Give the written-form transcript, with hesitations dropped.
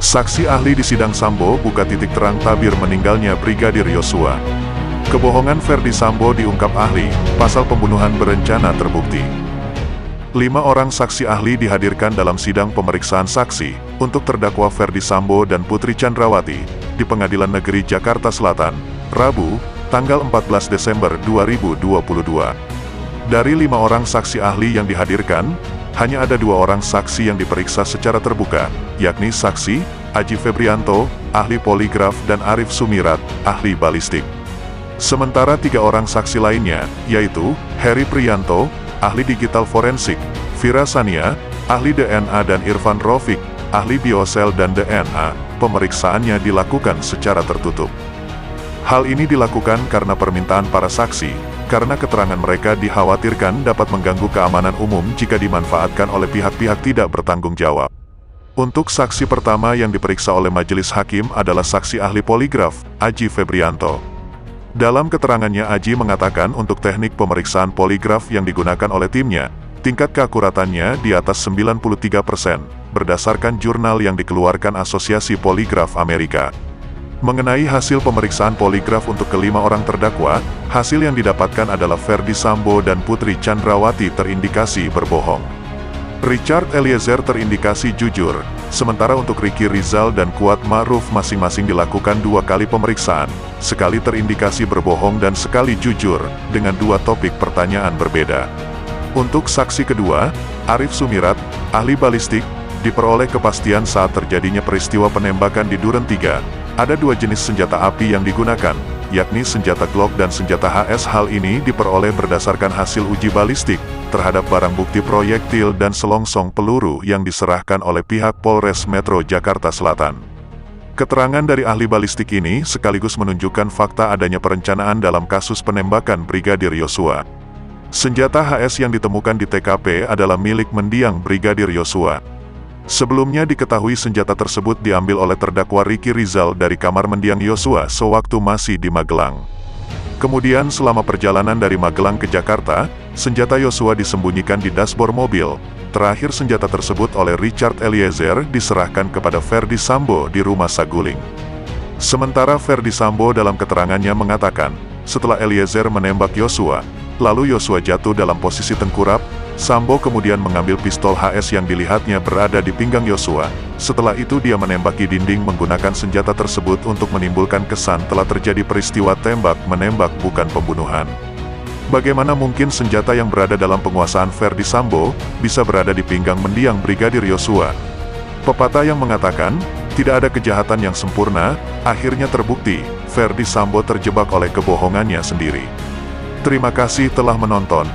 Saksi ahli di sidang Sambo buka titik terang tabir meninggalnya Brigadir Yosua. Kebohongan Ferdi Sambo diungkap ahli, pasal pembunuhan berencana terbukti. 5 orang saksi ahli dihadirkan dalam sidang pemeriksaan saksi untuk terdakwa Ferdi Sambo dan Putri Chandrawati di Pengadilan Negeri Jakarta Selatan, Rabu, tanggal 14 Desember 2022. Dari 5 orang saksi ahli yang dihadirkan, hanya ada 2 orang saksi yang diperiksa secara terbuka, yakni saksi Aji Febrianto, ahli poligraf, dan Arif Sumirat, ahli balistik. Sementara 3 orang saksi lainnya, yaitu Heri Priyanto, ahli digital forensik, Vira Sania, ahli DNA, dan Irfan Rofik, ahli biosel dan DNA, pemeriksaannya dilakukan secara tertutup. Hal ini dilakukan karena permintaan para saksi, karena keterangan mereka dikhawatirkan dapat mengganggu keamanan umum jika dimanfaatkan oleh pihak-pihak tidak bertanggung jawab. Untuk saksi pertama yang diperiksa oleh majelis hakim adalah saksi ahli poligraf, Aji Febrianto. Dalam keterangannya, Aji mengatakan untuk teknik pemeriksaan poligraf yang digunakan oleh timnya, tingkat keakuratannya di atas 93%, berdasarkan jurnal yang dikeluarkan Asosiasi Poligraf Amerika. Mengenai hasil pemeriksaan poligraf untuk ke-5 orang terdakwa, hasil yang didapatkan adalah Ferdi Sambo dan Putri Chandrawati terindikasi berbohong. Richard Eliezer terindikasi jujur, sementara untuk Ricky Rizal dan Kuat Ma'ruf masing-masing dilakukan 2 kali pemeriksaan, sekali terindikasi berbohong dan sekali jujur, dengan 2 topik pertanyaan berbeda. Untuk saksi kedua, Arif Sumirat, ahli balistik, diperoleh kepastian saat terjadinya peristiwa penembakan di Duren 3. Ada 2 jenis senjata api yang digunakan, yakni senjata Glock dan senjata HS. Hal ini diperoleh berdasarkan hasil uji balistik terhadap barang bukti proyektil dan selongsong peluru yang diserahkan oleh pihak Polres Metro Jakarta Selatan. Keterangan dari ahli balistik ini sekaligus menunjukkan fakta adanya perencanaan dalam kasus penembakan Brigadir Yosua. Senjata HS yang ditemukan di TKP adalah milik mendiang Brigadir Yosua. Sebelumnya diketahui senjata tersebut diambil oleh terdakwa Ricky Rizal dari kamar mendiang Yosua sewaktu masih di Magelang. Kemudian selama perjalanan dari Magelang ke Jakarta, senjata Yosua disembunyikan di dashboard mobil. Terakhir senjata tersebut oleh Richard Eliezer diserahkan kepada Ferdi Sambo di rumah Saguling. Sementara Ferdi Sambo dalam keterangannya mengatakan, setelah Eliezer menembak Yosua, lalu Yosua jatuh dalam posisi tengkurap, Sambo kemudian mengambil pistol HS yang dilihatnya berada di pinggang Yosua. Setelah itu dia menembaki dinding menggunakan senjata tersebut untuk menimbulkan kesan telah terjadi peristiwa tembak-menembak bukan pembunuhan. Bagaimana mungkin senjata yang berada dalam penguasaan Ferdi Sambo bisa berada di pinggang mendiang Brigadir Yosua? Pepatah yang mengatakan, tidak ada kejahatan yang sempurna, akhirnya terbukti, Ferdi Sambo terjebak oleh kebohongannya sendiri. Terima kasih telah menonton.